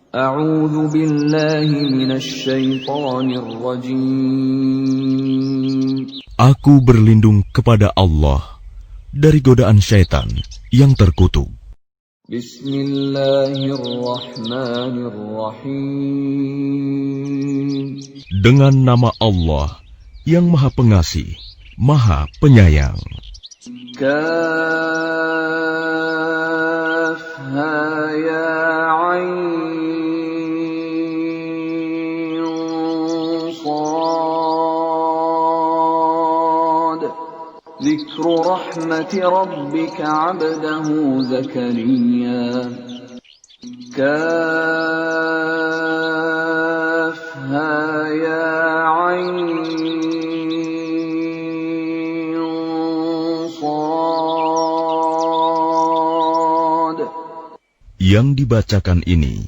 A'udzu billahi minasy syaithanir rajim. Aku berlindung kepada Allah dari godaan syaitan yang terkutuk. Bismillahirrahmanirrahim. Dengan nama Allah yang Maha Pengasih, Maha Penyayang. Kaf ha ya ain sad. Dzikru rahmati rabbika 'abdahu Zakariya. Kaf ha ya ain sad. Yang dibacakan ini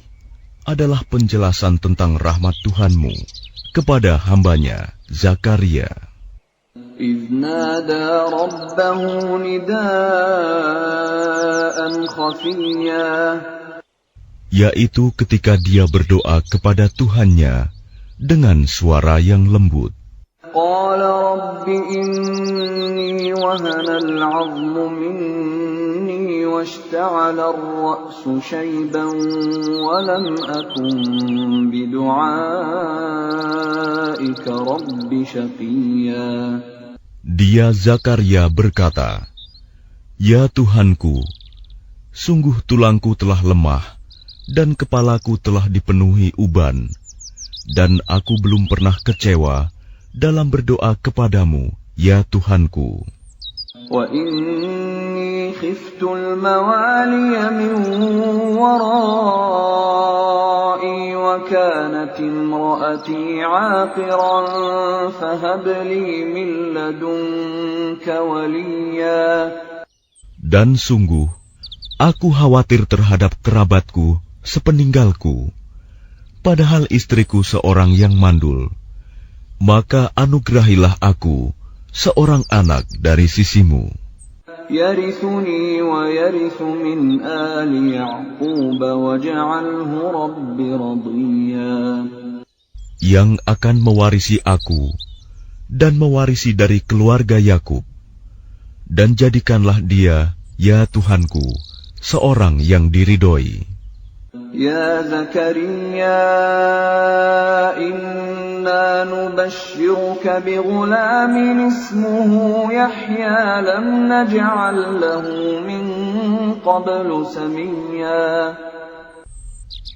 adalah penjelasan tentang rahmat Tuhanmu kepada hambanya Zakaria. إذ نادى ربه نداء خفيا. Yaitu ketika dia berdoa kepada Tuhannya dengan suara yang lembut. قال رب إني وهن العظم مني واشتعل الرأس شيبا ولم أكن بدعائك رب شقيا. Dia Zakaria berkata, "Ya Tuhanku, sungguh tulangku telah lemah dan kepalaku telah dipenuhi uban, dan aku belum pernah kecewa dalam berdoa kepadamu, ya Tuhanku. وَإِنِّي خِفْتُ الْمَوَالِيَ مِنْ وَرَائِي وَكَانَتِ امْرَأَتِي عَاقِرًا فَهَبْ لِي مِنْ لَدُنْكَ وَلِيًّا. Dan sungguh, aku khawatir terhadap kerabatku sepeninggalku, padahal istriku seorang yang mandul. Maka anugerahilah aku seorang anak dari sisimu, يَرِثُنِي وَيَرِثُ مِنْ آلِ يَعْقُوبَ وَاجْعَلْهُ رَبِّ رَضِيًّا. yang akan mewarisi aku dan mewarisi dari keluarga Yakub, dan jadikanlah dia, ya Tuhanku, seorang yang diridhoi. يا زكريا إنا نبشرك بغلام اسمه يحيى لم نجعل له من قبل سميا.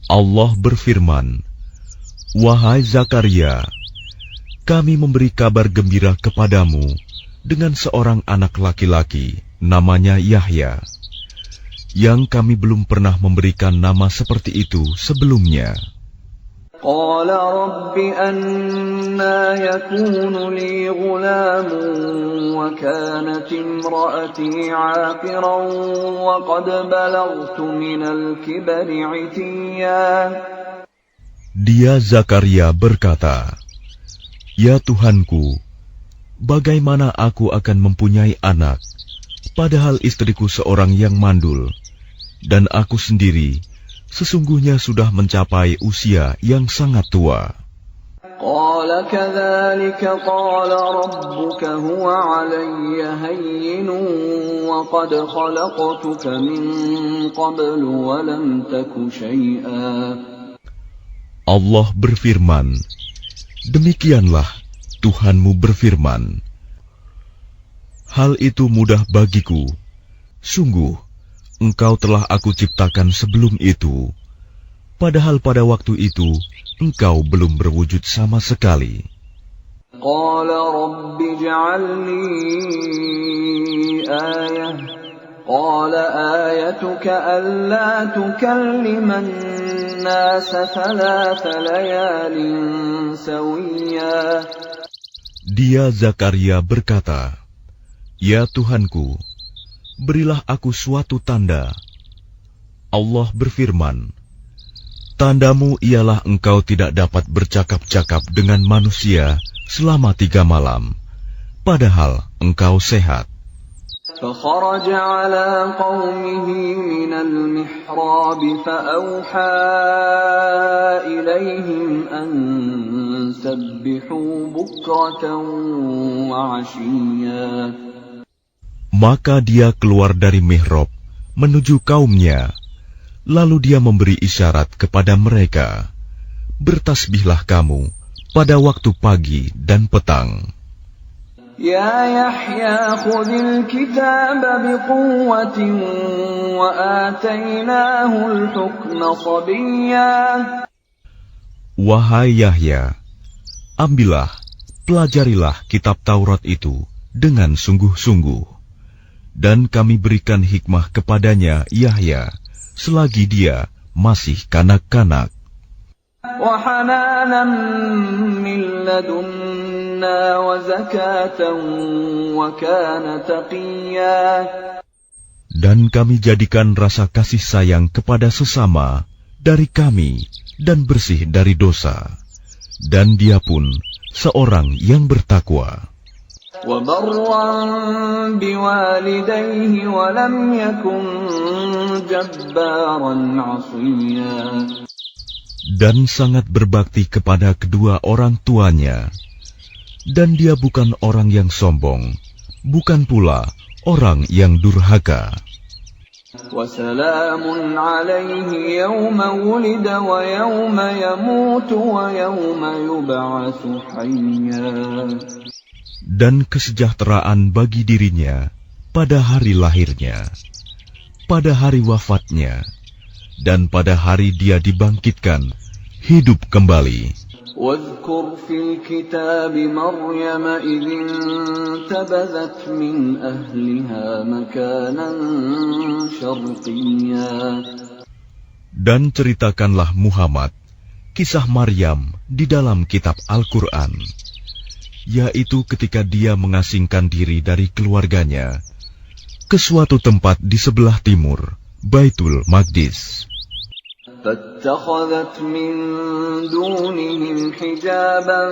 Allah berfirman, "Wahai Zakaria, kami memberi kabar gembira kepadamu dengan seorang anak laki-laki, namanya Yahya, yang kami belum pernah memberikan nama seperti itu sebelumnya." قال رب أنى يكون لي غلام وكانت امرأتي عاقرا وقد بلغت من الكبر عتيا. Dia Zakaria berkata, "Ya Tuhanku, bagaimana aku akan mempunyai anak, padahal istriku seorang yang mandul, dan aku sendiri sesungguhnya sudah mencapai usia yang sangat tua." قال كذلك قال ربك هو علي هين وقد خلقتك من قبل ولم تك شيئا. Allah berfirman, "Demikianlah Tuhanmu berfirman, hal itu mudah bagiku. Sungguh, Engkau telah aku ciptakan sebelum itu, padahal pada waktu itu Engkau belum berwujud sama sekali." قال رب اجعل لي آية قال آيتك ألا تكلم الناس 3 ليال سويا. Dia Zakaria berkata, "Ya Tuhanku, berilah aku suatu tanda." Allah berfirman, "Tandamu ialah engkau tidak dapat bercakap-cakap dengan manusia selama 3 malam, padahal engkau sehat." فخرج على قومه من المحراب فأوحى إليهم أن سبحوا بكرة وعشيا. Maka dia keluar dari mihrab menuju kaumnya, lalu dia memberi isyarat kepada mereka, bertasbihlah kamu pada waktu pagi dan petang. Ya Yahya khudil kitab biquwwatin wa atainahul hukma sabiyya. Wahai Yahya, ambillah, pelajarilah kitab Taurat itu dengan sungguh-sungguh, dan kami berikan hikmah kepadanya Yahya selagi dia masih kanak-kanak. Wa hananan min ladunna wa zakatan wa kana taqiyya. Dan kami jadikan rasa kasih sayang kepada sesama dari kami dan bersih dari dosa, dan dia pun seorang yang bertakwa. وَبَرًّا بِوَالِدَيْهِ وَلَمْ يَكُنْ جَبَّارًا عَصِيًّا. Dan sangat berbakti kepada kedua orang tuanya, dan dia bukan orang yang sombong, bukan pula orang yang durhaka. وَسَلَامٌ عَلَيْهِ يَوْمَ وُلِدَ وَيَوْمَ يَمُوتُ وَيَوْمَ يُبْعَثُ حَيًّا. Dan kesejahteraan bagi dirinya pada hari lahirnya, pada hari wafatnya, dan pada hari dia dibangkitkan hidup kembali. واذكر في الكتاب مريم إذ انتبذت من أهلها مكانا شرقيا. Dan ceritakanlah Muhammad kisah Maryam di dalam kitab Al-Quran, yaitu ketika dia mengasingkan diri dari keluarganya ke suatu tempat di sebelah timur Baitul Maqdis. فاتخذت من دونهم حجابا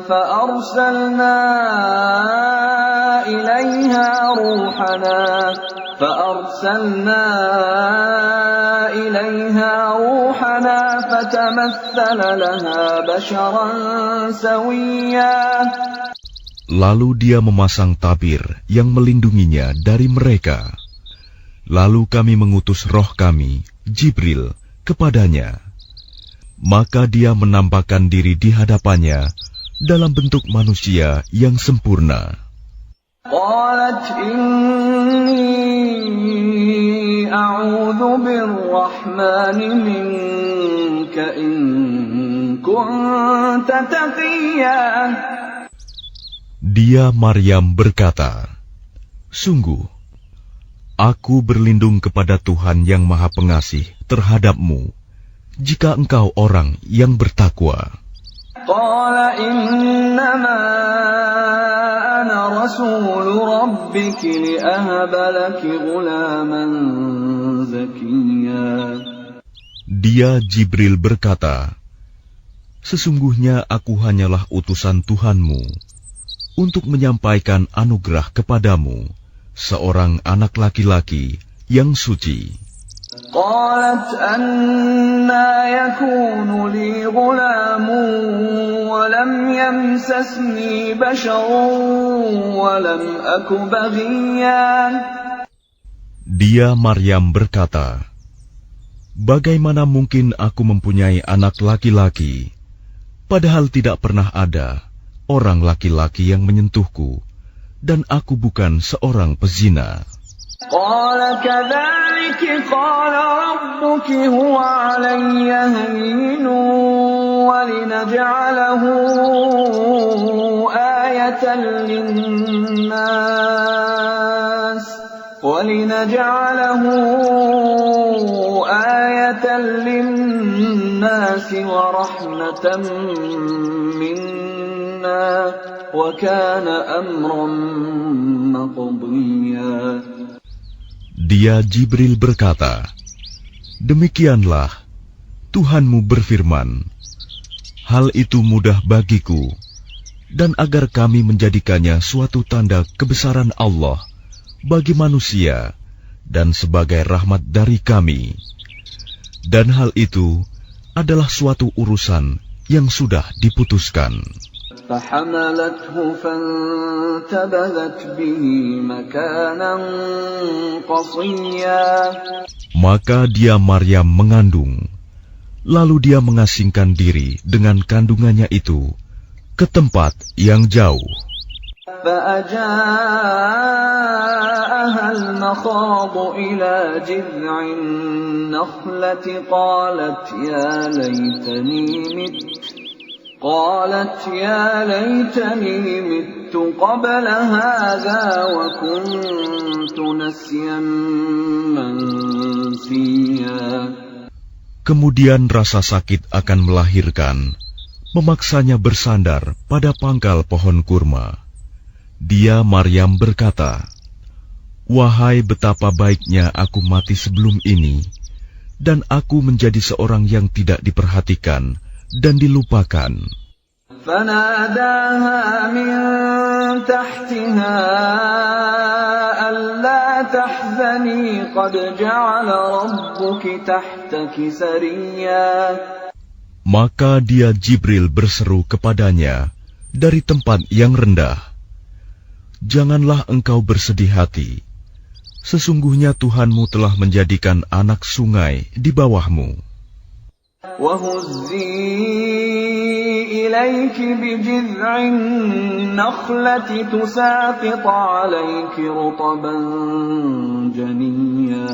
فأرسلنا إليها روحنا فتمثل لها بشرا سويا. Lalu dia memasang tabir yang melindunginya dari mereka. Lalu kami mengutus roh kami, Jibril, kepadanya. Maka dia menampakkan diri di hadapannya dalam bentuk manusia yang sempurna. قالت إني أعوذ بالرحمن منك إن كنت تقيا. Dia Maryam berkata, sungguh, aku berlindung kepada Tuhan yang Maha Pengasih terhadapmu, jika engkau orang yang bertakwa. Qala innama ana rasul rabbiki li'ahaba laki ghulaman zakiyya. Dia Jibril berkata, sesungguhnya aku hanyalah utusan Tuhanmu untuk menyampaikan anugerah kepadamu seorang anak laki-laki yang suci. Qalat anna yakunu li ghulamun wa lam yamsasni basharun wa lam aku baghiyan. Dia Maryam berkata, bagaimana mungkin aku mempunyai anak laki-laki, padahal tidak pernah ada orang laki-laki yang menyentuhku, dan aku bukan seorang pezina. Qala kadzalika qala rabbuki huwa 'alayya hayyinun wa linaj'alahu ayatan lin-nas wa rahmatan minna wa kana amran maqdiya. Dia Jibril berkata, demikianlah Tuhanmu berfirman, hal itu mudah bagiku, dan agar kami menjadikannya suatu tanda kebesaran Allah bagi manusia dan sebagai rahmat dari kami. Dan hal itu adalah suatu urusan yang sudah diputuskan. فحملته فانتبذت به مكانا قصيا. Maka dia Maryam mengandung, lalu dia mengasingkan diri dengan kandungannya itu ke tempat yang jauh. فأجاءها المخاض إلى جذع النخلة قالت يا ليتني مت قبل هذا وكنت نسيا منسيا. Kemudian rasa sakit akan melahirkan memaksanya bersandar pada pangkal pohon kurma. Dia Maryam berkata, "Wahai betapa baiknya aku mati sebelum ini, dan aku menjadi seorang yang tidak diperhatikan dan dilupakan." فناداها من تحتها ألا تحزني قد جعل ربك تحتك سريا. Maka dia Jibril berseru kepadanya dari tempat yang rendah, "Janganlah engkau bersedih hati. Sesungguhnya Tuhanmu telah menjadikan anak sungai di bawahmu. وَهُزِّي إِلَيْكِ بِجِذْعِ النَّخْلَةِ تُسَاقِطْ عَلَيْكِ رُطَبًا جَنِيًّا.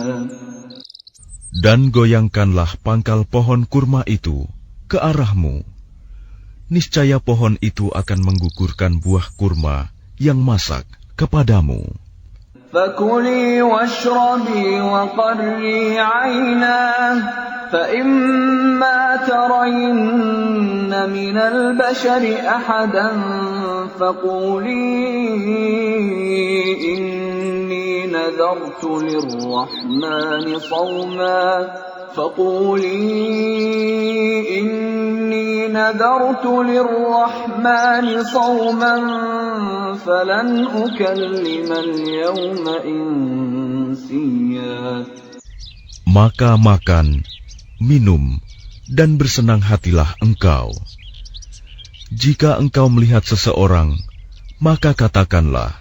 Dan goyangkanlah pangkal pohon kurma itu ke arahmu. Niscaya pohon itu akan menggugurkan buah kurma yang masak kepadamu. فَكُلِي وَاشْرَبِي وَقَرِّي عَيْنًا فَإِمَّا تَرَيِنَّ مِنَ الْبَشَرِ أَحَدًا فَقُولِي إِنِّي نَذَرْتُ لِلرَّحْمَنِ صَوْمًا فَلَنْ أُكَلِّمَ الْيَوْمَ إِنسِيًّا. Maka makan, minum, dan bersenang hatilah engkau. Jika engkau melihat seseorang, maka katakanlah,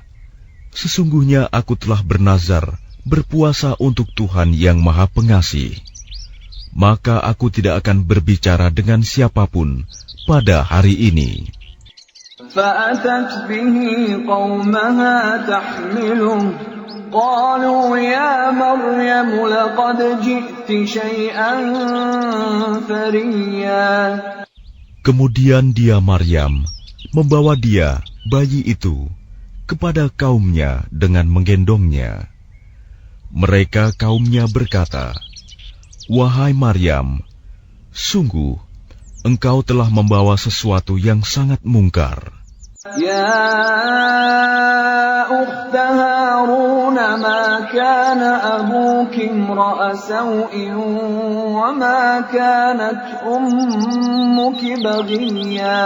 "Sesungguhnya aku telah bernazar berpuasa untuk Tuhan yang Maha Pengasih. Maka aku tidak akan berbicara dengan siapapun pada hari ini." فَأَتَتْ بِهِ قَوْمَهَا تَحْمِلُهُ قَالُوا يَا مَرْيَمُ لَقَدْ جِئْتِ شَيْئًا فَرِيًّا. Kemudian dia Maryam membawa dia, bayi itu, kepada kaumnya dengan menggendongnya. Mereka kaumnya berkata, "Wahai Maryam, sungguh engkau telah membawa sesuatu yang sangat mungkar." يَا أُخْتَ هَارُونَ مَا كَانَ أَبُوكِ امْرَأَ سَوْءٍ وَمَا كَانَتْ أُمُّكِ بَغِيًّا.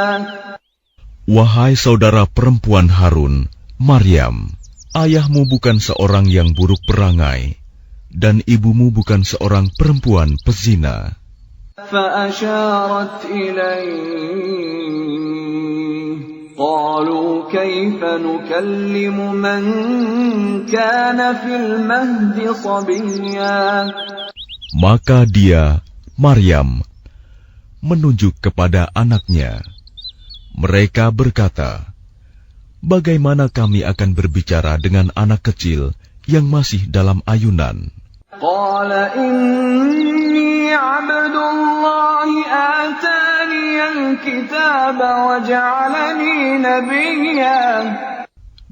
Wahai saudara perempuan Harun, Maryam, ayahmu bukan seorang yang buruk perangai, dan ibumu bukan seorang perempuan pezina. فَأَشَارَتْ إِلَيْهِ قَالُوا كَيْفَ نُكَلِّمُ مَنْ كَانَ فِي الْمَهْدِ صَبِيًّا. Maka dia, Maryam, menunjuk kepada anaknya. Mereka berkata, "Bagaimana kami akan berbicara dengan anak kecil yang masih dalam ayunan?" قَالَ إِنِّي عَبْدُ اللَّهِ آتَانِيَ الْكِتَابَ وَجَعَلَنِي نَبِيًّا.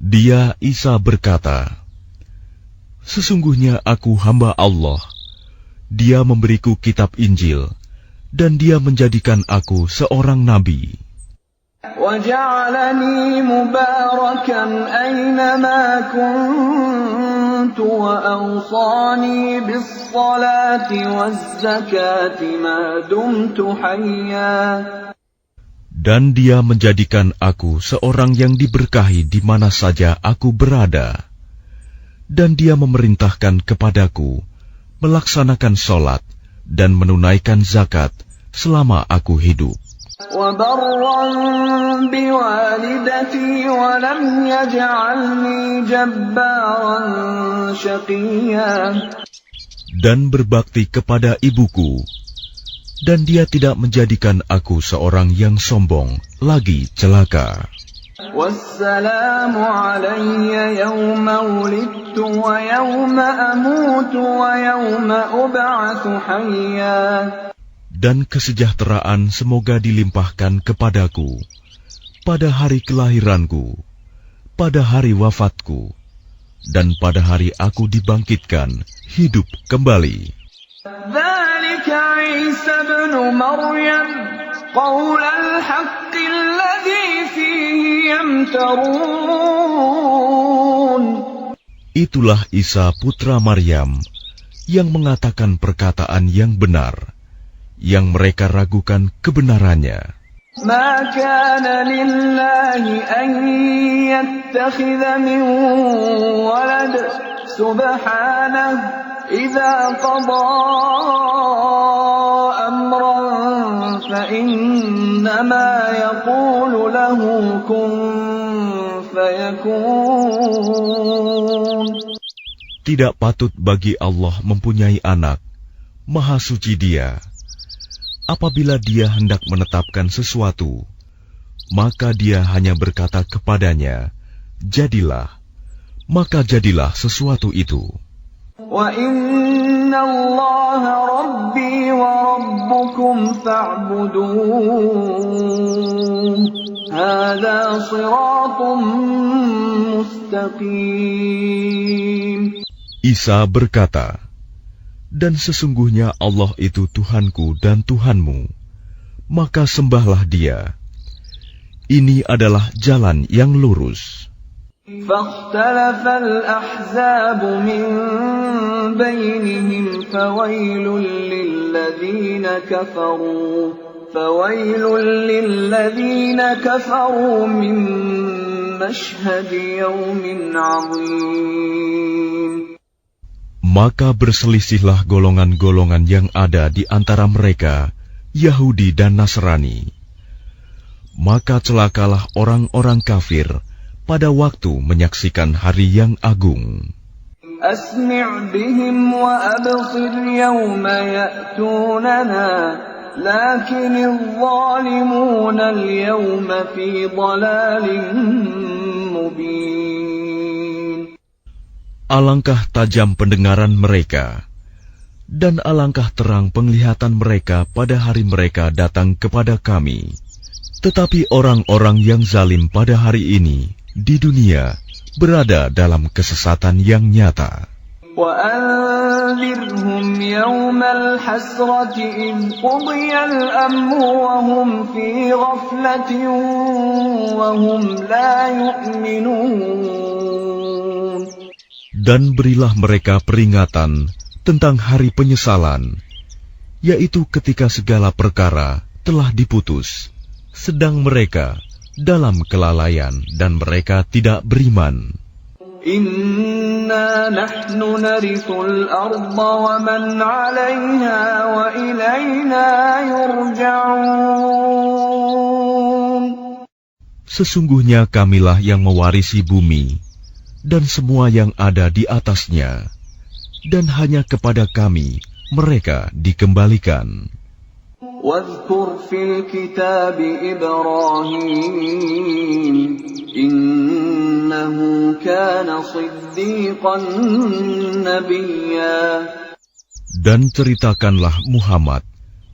Dia Isa berkata, "Sesungguhnya aku hamba Allah. Dia memberiku kitab Injil, dan dia menjadikan aku seorang nabi. وَجَعَلَنِي مُبَارَكًا أَيْنَمَا كُنتُ وَأَوْصَانِي بِالصَّلَاةِ وَالزَّكَاةِ مَا دُمْتُ حَيًّا. Dan dia menjadikan aku seorang yang diberkahi di mana saja aku berada. Dan dia memerintahkan kepadaku melaksanakan sholat dan menunaikan zakat selama aku hidup. وبرا بوالدتي ولم يجعلني جبارا شقيا. Dan berbakti kepada ibuku, dan dia tidak menjadikan aku seorang yang sombong lagi celaka. والسلام علي يوم ولدت ويوم أموت ويوم أبعث حيا. Dan kesejahteraan semoga dilimpahkan kepadaku pada hari kelahiranku, pada hari wafatku, dan pada hari aku dibangkitkan hidup kembali. ذلك عيسى ابن مريم قول الحق الذي فيه يمترون. Itulah Isa putra Maryam yang mengatakan perkataan yang benar, yang mereka ragukan kebenarannya. ما كان لله أن يتخذ من ولد سبحانه إذا قضى أمرا فإنما يقول له كن فيكون. Tidak patut bagi Allah mempunyai anak, Maha Suci Dia. Apabila Dia hendak menetapkan sesuatu, maka Dia hanya berkata kepadanya, jadilah, maka jadilah sesuatu itu. وَإِنَّ اللَّهَ رَبِّي وَرَبُّكُمْ فَاعْبُدُوهُ هَذَا صِرَاطٌ مُسْتَقِيمٌ. Isa berkata, dan sesungguhnya Allah itu Tuhanku dan Tuhanmu, maka sembahlah Dia. Ini adalah jalan yang lurus. فاختلف الأحزاب من بينهم فويل للذين كفروا من مشهد يوم عظيم. Maka berselisihlah golongan-golongan yang ada di antara mereka, Yahudi dan Nasrani. Maka celakalah orang-orang kafir pada waktu menyaksikan hari yang agung. أسمع بهم وأبصر يوم يأتوننا لكن الظالمون اليوم في ضلال مبين. Alangkah tajam pendengaran mereka, dan alangkah terang penglihatan mereka pada hari mereka datang kepada kami. Tetapi orang-orang yang zalim pada hari ini di dunia berada dalam kesesatan yang nyata. وَأَنذِرْهُمْ يَوْمَ الْحَسْرَةِ إِذْ قُضِيَ الْأَمْرُ وَهُمْ فِي غَفْلَةٍ وَهُمْ لَا يُؤْمِنُونَ. Dan berilah mereka peringatan tentang hari penyesalan, yaitu ketika segala perkara telah diputus, sedang mereka dalam kelalaian dan mereka tidak beriman. Inna nahnu narithul arda wa man 'alayha wa ilayna yurja'un. Sesungguhnya kamilah yang mewarisi bumi dan semua yang ada di atasnya, dan hanya kepada kami mereka dikembalikan. Wadhkur fil kitab Ibrahim innahu kana siddiqan nabiyya. Dan ceritakanlah Muhammad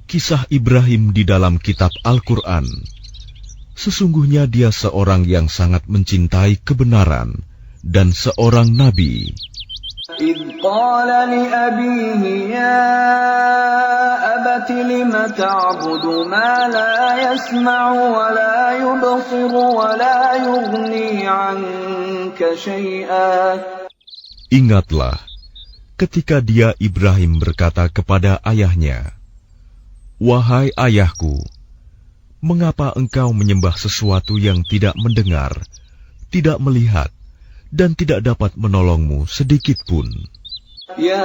kisah Ibrahim di dalam kitab Al-Quran. Sesungguhnya dia seorang yang sangat mencintai kebenaran dan seorang nabi. إِذْ قَالَ لِأَبِيهِ يَا أَبَتِ لِمَ تَعْبُدُ مَا لَا يَسْمَعُ وَلَا يُبْصِرُ وَلَا يُغْنِي عَنكَ شَيْئًا. Ingatlah ketika dia Ibrahim berkata kepada ayahnya, "Wahai ayahku, mengapa engkau menyembah sesuatu yang tidak mendengar, tidak melihat, dan tidak dapat menolongmu sedikit pun. Ya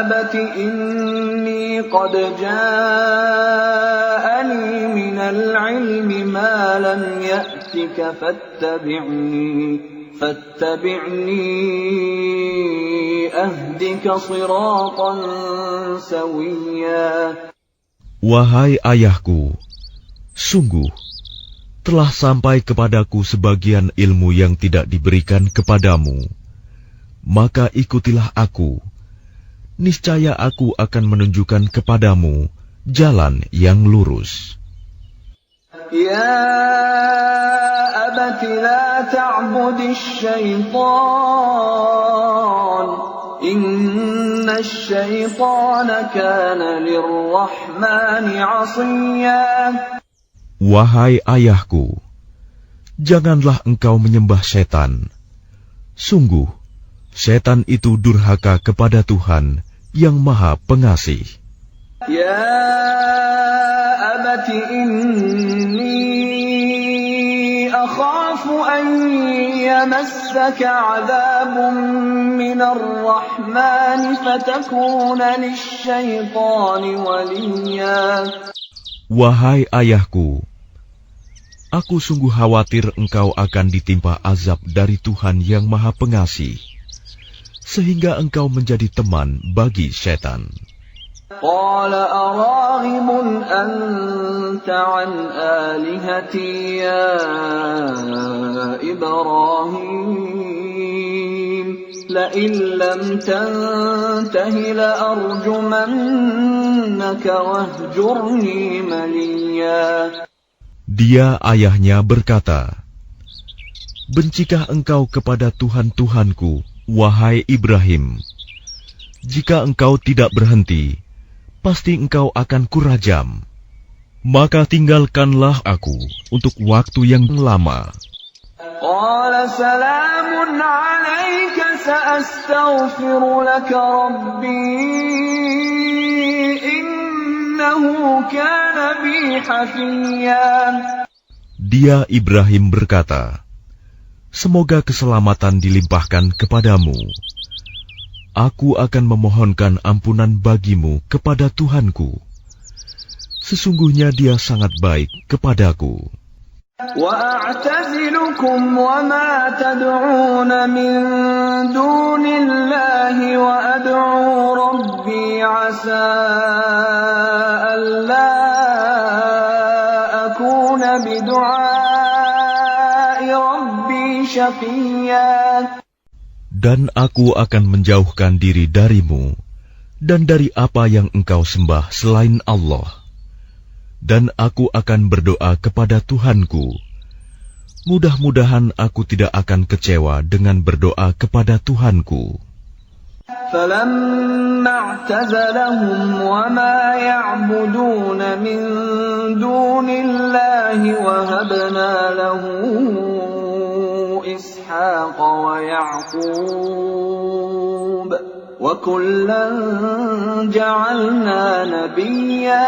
abati inni qad ja'ani minal ilmi ma lam ya'tika fattabi'ni ahdika siratan sawiyya. Wahai ayahku, sungguh telah sampai kepadaku sebagian ilmu yang tidak diberikan kepadamu. Maka ikutilah aku, niscaya aku akan menunjukkan kepadamu jalan yang lurus. Ya abati la ta'budis syaitan, innash syaitana kana lirrahmani 'asiyya. Wahai ayahku, janganlah engkau menyembah setan. Sungguh, setan itu durhaka kepada Tuhan yang Maha Pengasih. Ya abati inni akhafu an yamassaka 'adzabun minar rahmani fatakuna lisyaitani waliyya. Wahai ayahku, aku sungguh khawatir engkau akan ditimpa azab dari Tuhan yang Maha Pengasih, sehingga engkau menjadi teman bagi setan. Qala araghibun anta an alihati ya Ibrahim, la in lam tantahi la arjumannaka wahjurni maliya. Dia ayahnya berkata, "Bencikah engkau kepada Tuhan-Tuhanku, wahai Ibrahim? Jika engkau tidak berhenti, pasti engkau akan kurajam. Maka tinggalkanlah aku untuk waktu yang lama." Qala salamun alayka sa'astaghfiru laka rabbi innahu kana bi hafiyya. Dia Ibrahim berkata, "Semoga keselamatan dilimpahkan kepadamu. Aku akan memohonkan ampunan bagimu kepada Tuhanku. Sesungguhnya Dia sangat baik kepadaku." وَأَعْتَزِلُكُمْ وَمَا تَدْعُونَ مِن دُونِ اللَّهِ وَأَدْعُو رَبِّي عَسَىٰ أَلَّا أَكُونَ بِدُعَاءِ رَبِّي شَقِيًّا. Dan aku akan menjauhkan diri darimu dan dari apa yang engkau sembah selain Allah. Dan aku akan berdoa kepada Tuhanku. Mudah-mudahan aku tidak akan kecewa dengan berdoa kepada Tuhanku. فَلَمَّا اعْتَزَلَهُمْ وَمَا يَعْبُدُونَ مِن دُونِ اللَّهِ وَهَبْنَا لَهُ إِسْحَاقَ وَيَعْقُوبَ وَكُلًّا جَعَلْنَا نَبِيًّا.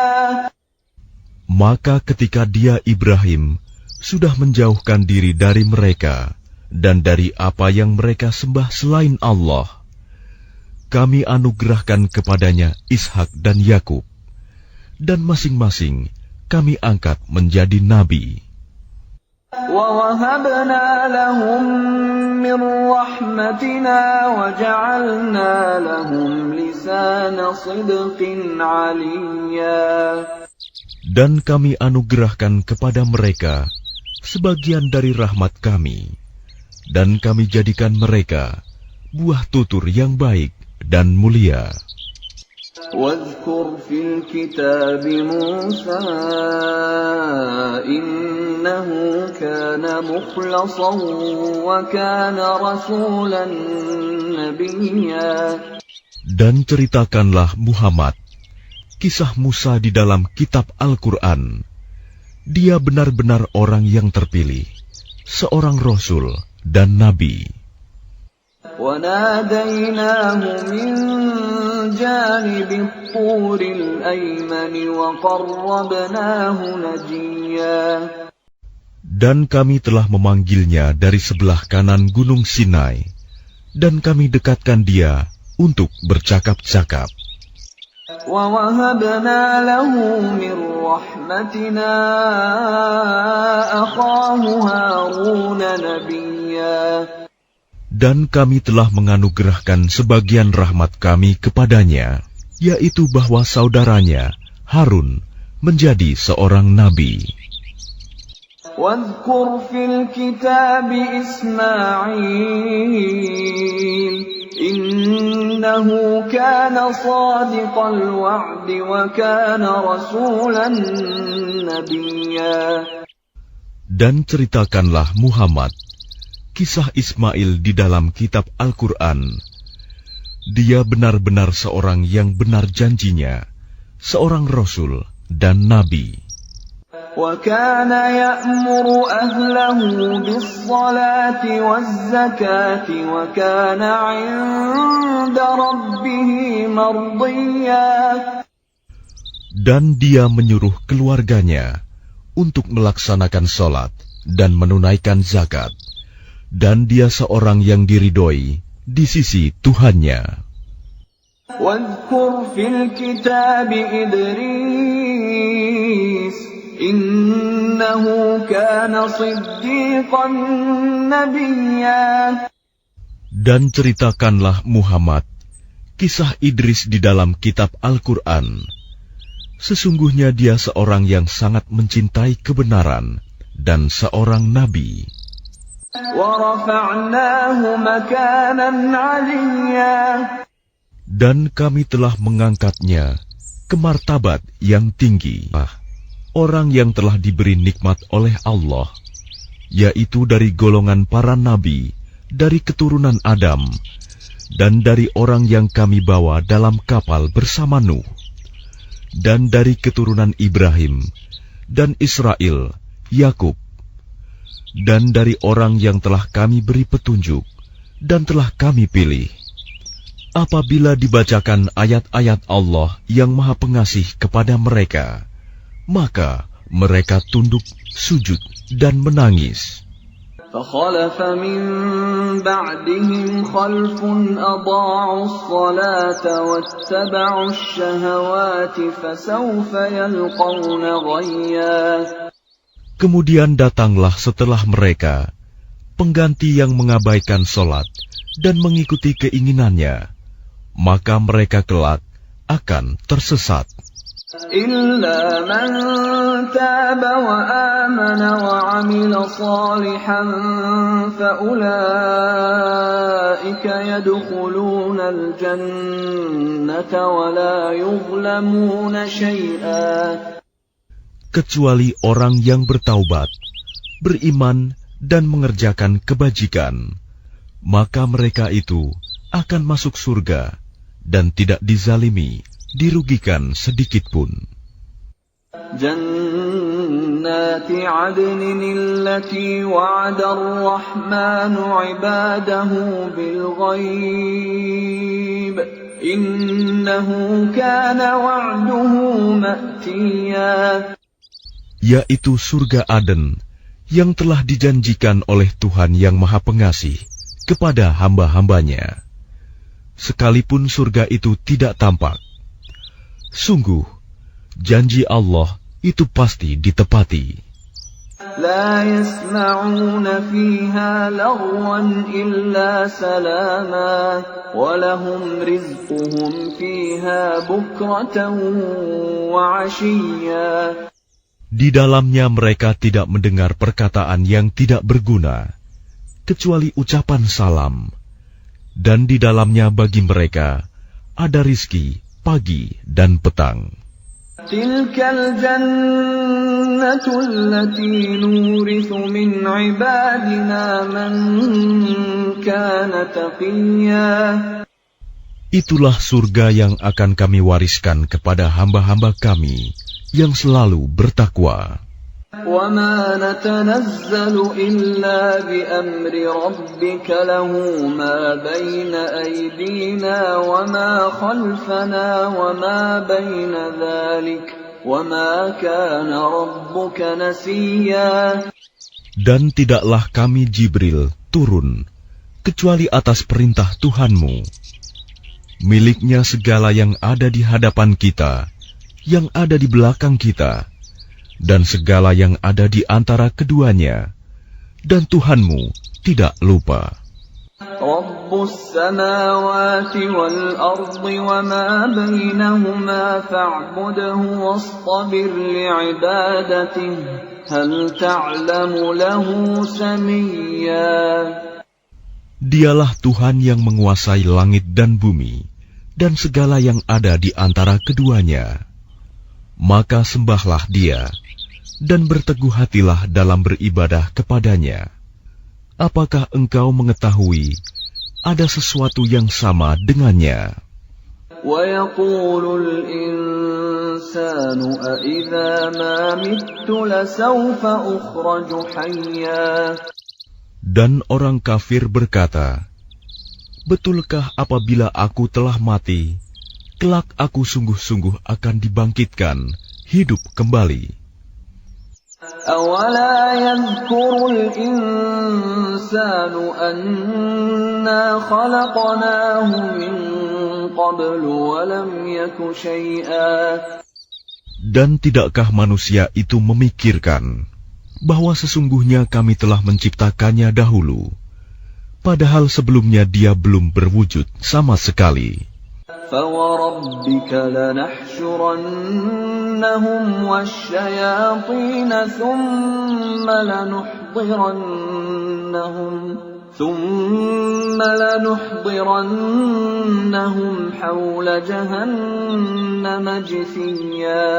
Maka ketika dia Ibrahim sudah menjauhkan diri dari mereka dan dari apa yang mereka sembah selain Allah, kami anugerahkan kepadanya Ishak dan Yakub, dan masing-masing kami angkat menjadi nabi. وَوَهَبْنَا لَهُم مِّن رَّحْمَتِنَا وَجَعَلْنَا لَهُمْ لِسَانَ صِدْقٍ عَلِيًّا. Dan kami anugerahkan kepada mereka sebagian dari rahmat kami, dan kami jadikan mereka buah tutur yang baik dan mulia. واذكر في الكتاب موسى إنه كان مخلصا وكان رسولا نبيا. Dan ceritakanlah Muhammad kisah Musa di dalam kitab Al-Quran. Dia benar-benar orang yang terpilih, seorang Rasul dan Nabi. وَنَادَيْنَاهُ مِنْ جَانِبِ الطُّورِ الْأَيْمَنِ وَقَرَّبْنَاهُ نَجِيًّا. Dan kami telah memanggilnya dari sebelah kanan gunung Sinai, dan kami dekatkan dia untuk bercakap-cakap. وَوَهَبْنَا لَهُ مِنْ رَحْمَتِنَا أَخَاهُ هَارُونَ نَبِيًّا. Dan kami telah menganugerahkan sebagian rahmat kami kepadanya, yaitu bahwa saudaranya Harun menjadi seorang nabi. وَاذْكُرْ فِي الْكِتَابِ إِسْمَاعِيلَ إِنَّهُ كَانَ صَادِقَ الْوَعْدِ وَكَانَ رَسُولًا نَبِيًّا. Dan ceritakanlah Muhammad kisah Ismail di dalam kitab Al-Quran. Dia benar-benar seorang yang benar janjinya, seorang Rasul dan Nabi. وَكَانَ يَأْمُرُ أَهْلَهُ بِالصَّلَاةِ وَالزَّكَاةِ وَكَانَ عِندَ رَبِّهِ مَرْضِيًّا. Dan dia menyuruh keluarganya untuk melaksanakan sholat dan menunaikan zakat. Dan dia seorang yang diridhoi di sisi Tuhannya. وَاذْكُرْ فِي الْكِتَابِ إِدْرِيسَ إِنَّهُ كَانَ صِدِّيقًا نَبِيًّا. Dan ceritakanlah Muhammad kisah Idris di dalam kitab Al-Quran. Sesungguhnya dia seorang yang sangat mencintai kebenaran dan seorang nabi. وَرَفَعْنَاهُ مَكَانًا عَلِيًّا. Dan kami telah mengangkatnya ke martabat yang tinggi. Orang yang telah diberi nikmat oleh Allah, yaitu dari golongan para nabi, dari keturunan Adam, dan dari orang yang kami bawa dalam kapal bersama Nuh, dan dari keturunan Ibrahim, dan Israel, Yakub, dan dari orang yang telah kami beri petunjuk, dan telah kami pilih. Apabila dibacakan ayat-ayat Allah yang Maha Pengasih kepada mereka, maka mereka tunduk, sujud, dan menangis. فَخَلَفَ مِنْ بَعْدِهِمْ خَلْفٌ أَضَاعُوا الصَّلَاةَ وَاتَّبَعُوا الشَّهَوَاتِ فَسَوْفَ يَلْقَوْنَ غَيًّا. Kemudian datanglah setelah mereka pengganti yang mengabaikan sholat dan mengikuti keinginannya, maka mereka kelak akan tersesat. إِلَّا مَنْ تَابَ وَآمَنَ وَعَمِلَ صَالِحًا فَأُولَئِكَ يَدْخُلُونَ الْجَنَّةَ وَلَا يُظْلَمُونَ شَيْئًا. Kecuali orang yang bertaubat, beriman, dan mengerjakan kebajikan, maka mereka itu akan masuk surga dan tidak dizalimi, dirugikan sedikitpun. جَنَّاتِ عَدْنٍ الَّتِي وَعَدَ الرَّحْمَنُ عِبَادَهُ بِالْغَيْبِ إِنَّهُ كَانَ وَعْدُهُ مَأْتِيًّا. Yaitu surga Aden yang telah dijanjikan oleh Tuhan yang Maha Pengasih kepada hamba-hambanya. Sekalipun surga itu tidak tampak, sungguh janji Allah itu pasti ditepati. لا يسمعون فيها لغوا إلا سلاما ولهم رزقهم فيها بكرة وعشيا. Di dalamnya mereka tidak mendengar perkataan yang tidak berguna, kecuali ucapan salam, dan di dalamnya bagi mereka ada rizki pagi dan petang. تلك الجنة التي نورث من عبادنا من كان تقيا. Itulah surga yang akan kami wariskan kepada hamba-hamba kami yang selalu bertakwa. وَمَا نَتَنَزَّلُ إِلَّا بِأَمْرِ رَبِّكَ لَهُ مَا بَيْنَ أَيْدِينَا وَمَا خَلْفَنَا وَمَا بَيْنَ ذَلِكَ وَمَا كَانَ رَبُّكَ نَسِيًّا. Dan tidaklah kami Jibril turun kecuali atas perintah Tuhanmu. Miliknya segala yang ada di hadapan kita, yang ada di belakang kita, dan segala yang ada di antara keduanya, dan Tuhanmu tidak lupa. Rabbus samawati wal ardi wa ma bainahuma fa'budhu wastabir li'ibadatihi hal ta'lamu lahu samiyya. Dialah Tuhan yang menguasai langit dan bumi, dan segala yang ada di antara keduanya. Maka sembahlah Dia, dan berteguh hatilah dalam beribadah kepadanya. Apakah engkau mengetahui ada sesuatu yang sama dengannya? وَيَقُولُ الْإِنسَانُ أَإِذَا مَا مِتُّ لَسَوْفَ أُخْرَجُ حَيًّا. Dan orang kafir berkata, betulkah apabila aku telah mati, kelak aku sungguh-sungguh akan dibangkitkan, hidup kembali. أَوَلَا يَذْكُرُ الْإِنسَانُ أَنَّا خَلَقْنَاهُ مِنْ قَبْلُ وَلَمْ يَكُ شَيْئًا. Dan tidakkah manusia itu memikirkan bahwa sesungguhnya kami telah menciptakannya dahulu, padahal sebelumnya dia belum berwujud sama sekali. فَوَرَبِّكَ لَنَحْشُرَنَّهُمْ وَالشَّيَاطِينَ ثُمَّ لَنُحْضِرَنَّهُمْ حَوْلَ جَهَنَّمَ جِثِيًّا.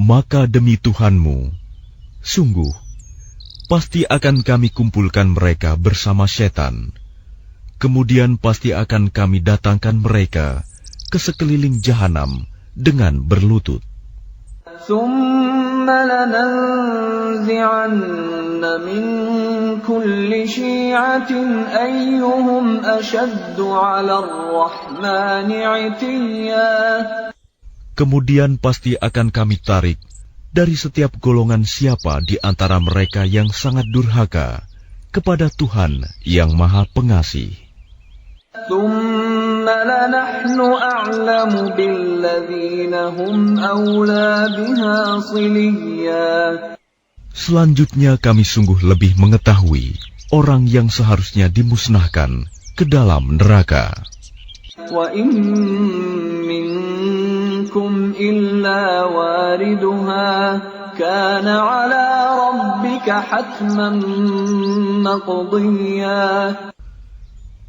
Maka demi Tuhanmu, sungguh, pasti akan kami kumpulkan mereka bersama setan. Kemudian pasti akan kami datangkan mereka ke sekeliling jahanam dengan berlutut. ثُمَّ لَنَنزِعَنَّ مِنْ كُلِّ شِيعَةٍ أَيُّهُمْ أَشَدُّ عَلَى الرَّحْمَنِ عِتِيًّا. Kemudian pasti akan kami tarik dari setiap golongan siapa di antara mereka yang sangat durhaka kepada Tuhan yang Maha Pengasih. ثُمَّ لَنَحْنُ أَعْلَمُ بِالَّذِينَ هُمْ أَوْلَى بِهَا صِلِيًّا. Selanjutnya kami sungguh lebih mengetahui orang yang seharusnya dimusnahkan ke dalam neraka. وَإِن مِّنكُمْ إِلَّا وَارِدُهَا كَانَ عَلَى رَبِّكَ حَتْمًا مَّقْضِيًّا.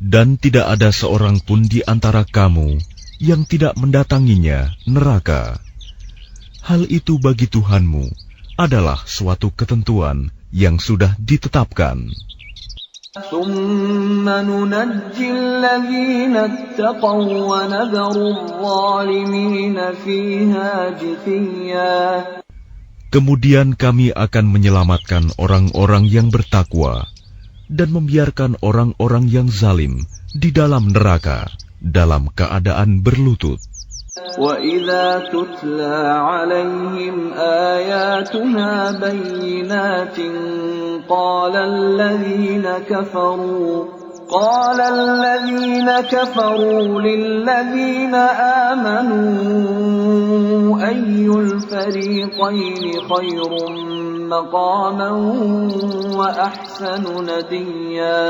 Dan tidak ada seorang pun di antara kamu yang tidak mendatanginya neraka. Hal itu bagi Tuhanmu adalah suatu ketentuan yang sudah ditetapkan. ثُمَّ نُنَجِّي الَّذِينَ اتَّقَوْا وَنَذَرُ الظَّالِمِينَ فِيهَا جِثِيًّا. Kemudian kami akan menyelamatkan orang-orang yang bertakwa dan membiarkan orang-orang yang zalim di dalam neraka dalam keadaan berlutut. وَإِذَا تُتْلَى عَلَيْهِمْ آيَاتُنَا بَيِّنَاتٍ قَالَ الَّذِينَ كَفَرُوا لِلَّذِينَ آمَنُوا أَيُّ الْفَرِيقَيْنِ خَيْرٌ مَّقَامًا وَأَحْسَنُ نَدِيًّا.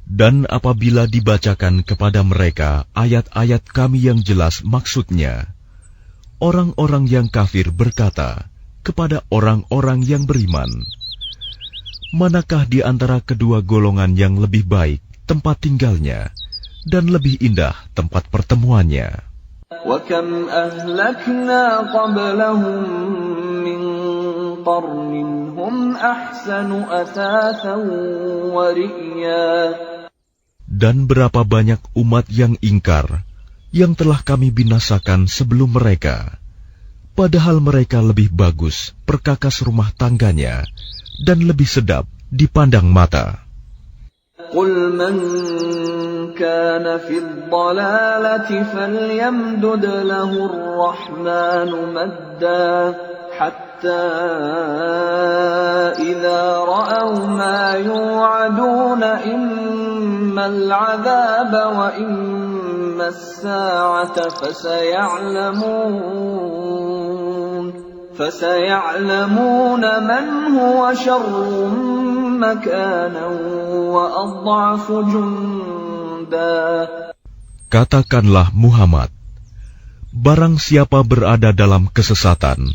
Dan apabila dibacakan kepada mereka ayat-ayat kami yang jelas maksudnya, orang-orang yang kafir berkata kepada orang-orang yang beriman, manakah di antara kedua golongan yang lebih baik tempat tinggalnya dan lebih indah tempat pertemuannya? وَكَمْ أَهْلَكْنَا قَبْلَهُم مِّن قَرْنٍ هُمْ أَحْسَنُ أَثَاثًا وَرِئْيًا. Dan berapa banyak umat yang ingkar yang telah kami binasakan sebelum mereka, padahal mereka lebih bagus perkakas rumah tangganya dan lebih sedap dipandang mata. قُلْ مَنْ كَانَ فِي الضَّلَالَةِ فَلْيَمْدُدْ لَهُ الرَّحْمَنُ مَدًّا حتى إذا رأوا ما يوعدون إما العذاب وإما الساعة فسيعلمون من هو شر مكانا وأضعف جندا. Katakanlah Muhammad, barang siapa berada dalam kesesatan,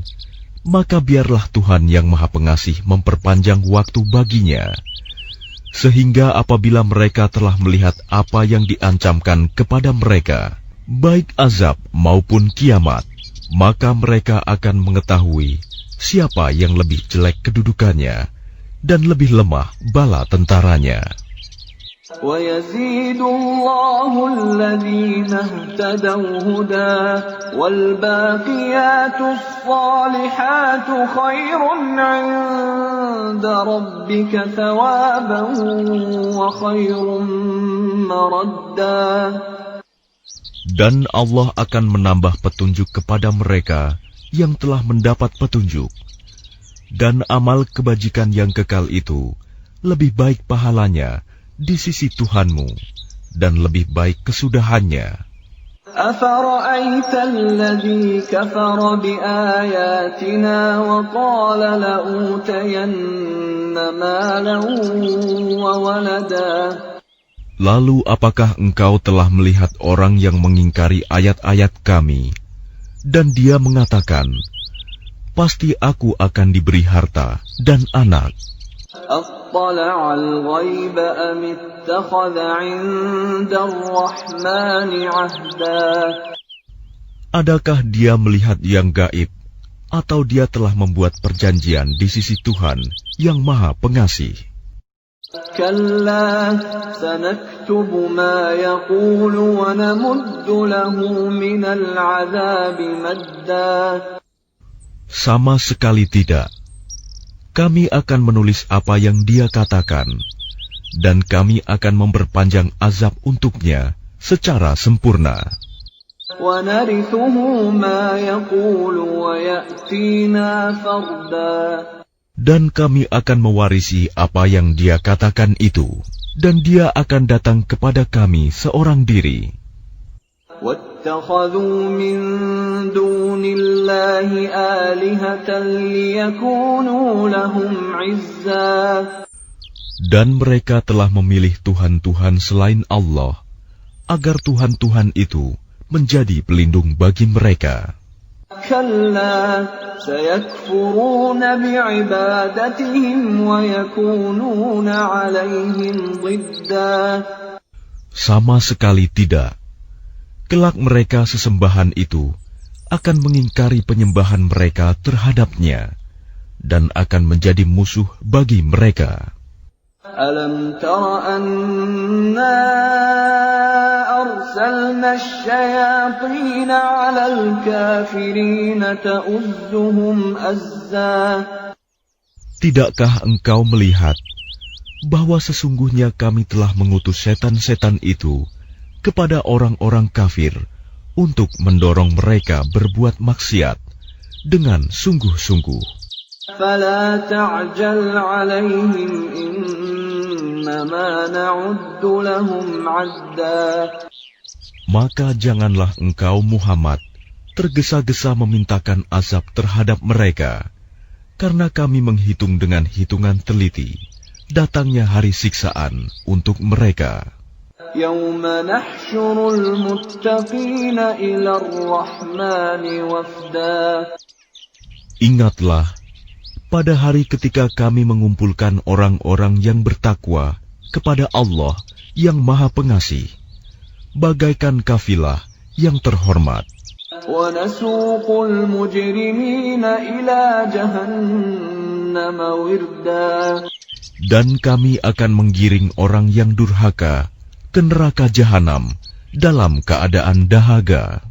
maka biarlah Tuhan yang Maha Pengasih memperpanjang waktu baginya, sehingga apabila mereka telah melihat apa yang diancamkan kepada mereka, baik azab maupun kiamat, maka mereka akan mengetahui siapa yang lebih jelek kedudukannya dan lebih lemah bala tentaranya. وَيَزِيدُ اللَّهُ الَّذِينَ اهْتَدَوْا هُدًى وَالْبَاقِيَاتُ الصَّالِحَاتُ خَيْرٌ عِندَ رَبِّكَ ثَوَابًا وَخَيْرٌ مَّرَدًّا. Dan Allah akan menambah petunjuk kepada mereka yang telah mendapat petunjuk, dan amal kebajikan yang kekal itu lebih baik pahalanya di sisi Tuhanmu, dan lebih baik kesudahannya. أَفَرَأَيْتَ الَّذِي كَفَرَ بِآيَاتِنَا وَقَالَ لَأُوتَيَنَّ مَالًا وَوَلَدًا. Lalu apakah engkau telah melihat orang yang mengingkari ayat-ayat kami, dan dia mengatakan, pasti aku akan diberi harta dan anak. أَطَّلَعَ الْغَيْبَ أَمِ اتَّخَذَ عِندَ الرَّحْمَنِ عَهْدًا. Adakah dia melihat yang gaib, atau dia telah membuat perjanjian di sisi Tuhan yang Maha Pengasih? كَلَّا سَنَكْتُبُ مَا يَقُولُ وَنَمُدُّ لَهُ مِنَ الْعَذَابِ مَدًّا. Sama sekali tidak. Kami akan menulis apa yang dia katakan, dan kami akan memperpanjang azab untuknya secara sempurna. وَنَرِثُهُ مَا يَقُولُ وَيَأْتِينَا فَرْدًا. Dan kami akan mewarisi apa yang dia katakan itu, dan dia akan datang kepada kami seorang diri. وَاتَّخَذُوا مِن دُونِ اللَّهِ آلِهَةً لِيَكُونُوا لَهُمْ عِزًّا. Dan mereka telah memilih Tuhan-Tuhan selain Allah, agar Tuhan-Tuhan itu menjadi pelindung bagi mereka. كَلَّا سَيَكْفُرُونَ بِعِبَادَتِهِمْ وَيَكُونُونَ عَلَيْهِمْ ضِدًّا. Sama sekali tidak. Kelak mereka sesembahan itu akan mengingkari penyembahan mereka terhadapnya, dan akan menjadi musuh bagi mereka. أَلَمْ تَرَ أَنَّا أَرْسَلْنَا الشَّيَاطِينَ عَلَى الْكَافِرِينَ تَؤُزُّهُمْ أَزًّا. Tidakkah engkau melihat bahwa sesungguhnya kami telah mengutus setan-setan itu kepada orang-orang kafir untuk mendorong mereka berbuat maksiat dengan sungguh-sungguh? فَلَا تَعْجَلْ عَلَيْهِمْ إِنَّمَا نَعُدُّ لَهُمْ عَدًّا. Maka janganlah engkau Muhammad tergesa-gesa memintakan azab terhadap mereka, karena kami menghitung dengan hitungan teliti datangnya hari siksaan untuk mereka. يَوْمَ نَحْشُرُ الْمُتَّقِينَ إِلَى الرَّحْمَنِ وَفْدًا. Ingatlah, pada hari ketika kami mengumpulkan orang-orang yang bertakwa kepada Allah yang Maha Pengasih, bagaikan kafilah yang terhormat. وَنَسُوقُ الْمُجْرِمِينَ إِلَى جَهَنَّمَ وِرْدًا. Dan kami akan menggiring orang yang durhaka ke neraka jahanam dalam keadaan dahaga.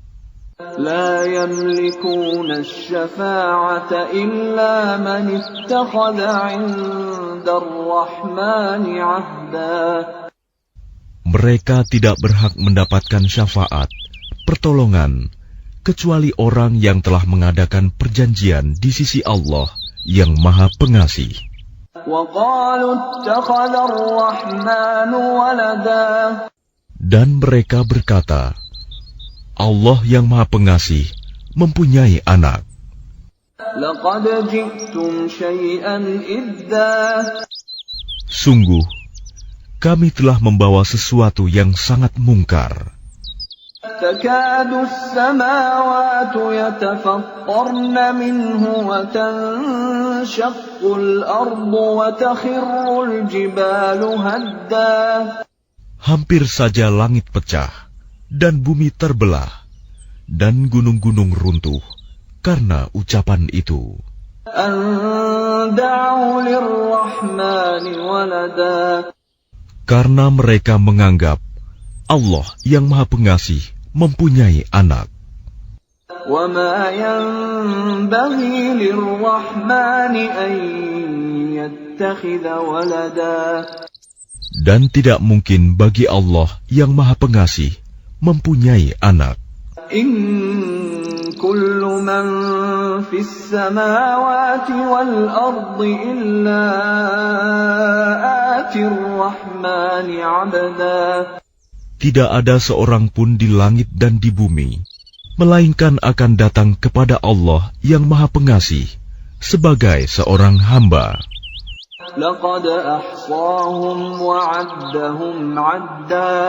لا يملكون الشفاعة إلا من اتخذ عند الرحمن عهدا. Mereka tidak berhak mendapatkan syafaat, pertolongan, kecuali orang yang telah mengadakan perjanjian di sisi Allah yang Maha Pengasih. Dan mereka berkata, Allah yang Maha Pengasih mempunyai anak. Sungguh, kami telah membawa sesuatu yang sangat mungkar. تكاد السماوات يتفطرن منه وتنشق الأرض وتخر الجبال هدا. Hampir saja langit pecah dan bumi terbelah dan gunung-gunung runtuh karena ucapan itu. أن دعوا للرحمن ولدا. Karena mereka menganggap Allah yang Maha Pengasih mempunyai anak. وما ينبغي للرحمن أن يتخذ ولدا. Dan tidak mungkin bagi Allah yang Maha Pengasih mempunyai anak. إن كل من في السماوات والأرض إلا آتي الرحمن عبدا. Tidak ada seorang pun di langit dan di bumi, melainkan akan datang kepada Allah yang Maha Pengasih sebagai seorang hamba. لقد أحصاهم وعدهم عدا.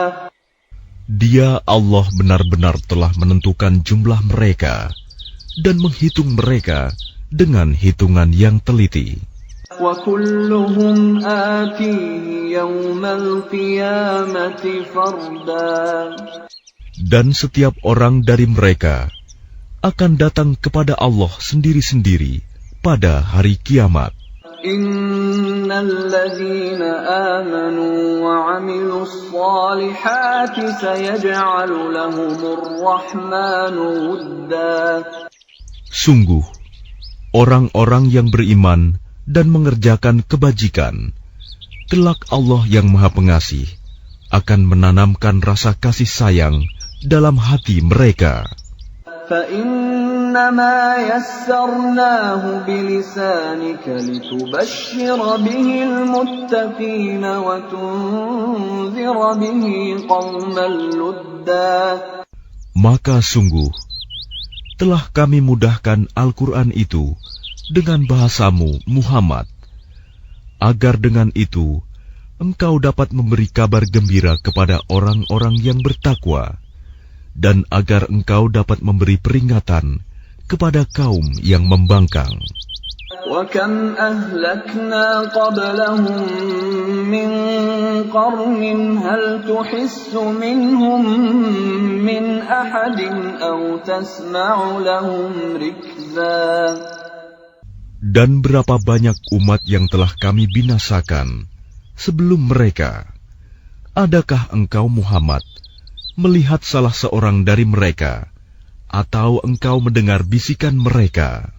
Dia Allah benar-benar telah menentukan jumlah mereka dan menghitung mereka dengan hitungan yang teliti. وكلهم آتيه يوم القيامة فردا. Dan setiap orang dari mereka akan datang kepada Allah sendiri-sendiri pada hari kiamat. إن الذين آمنوا وعملوا الصالحات سيجعل لهم الرحمن ودا. Sungguh, orang-orang yang beriman dan mengerjakan kebajikan, kelak Allah yang Maha Pengasih akan menanamkan rasa kasih sayang dalam hati mereka. فإنما يسرناه بلسانك لتبشر به المتقين وتنذر به قوما لدا. Maka sungguh, telah kami mudahkan Al-Quran itu dengan bahasamu, Muhammad, agar dengan itu engkau dapat memberi kabar gembira kepada orang-orang yang bertakwa, dan agar engkau dapat memberi peringatan kepada kaum yang membangkang. وَكَمْ أَهْلَكْنَا قَبْلَهُمْ مِنْ قَرْنٍ هَلْ تُحِسُّ مِنْهُمْ مِنْ أَحَدٍ أَوْ تَسْمَعُ لَهُمْ رِكْزًا. Dan berapa banyak umat yang telah kami binasakan sebelum mereka. Adakah engkau Muhammad melihat salah seorang dari mereka, atau engkau mendengar bisikan mereka?